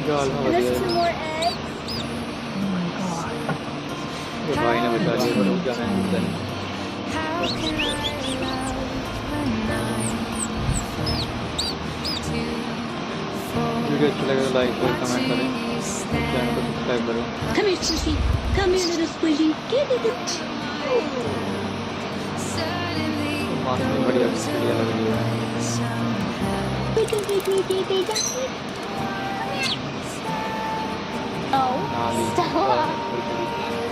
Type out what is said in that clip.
जाल में And बढ़िया there's two है। more eggs. Oh my god. ये भाई ने बचा लिया, पर रुक जाना है उधर। वीडियो अच्छा लगे तो लाइक और कमेंट करें, चैनल को सब्सक्राइब करें। Come here, Sissy. Come here, little squishy. Get it. Mask में बढ़िया बढ़िया लग रही है। Oh, नाली Stella. बड़ी बड़ी।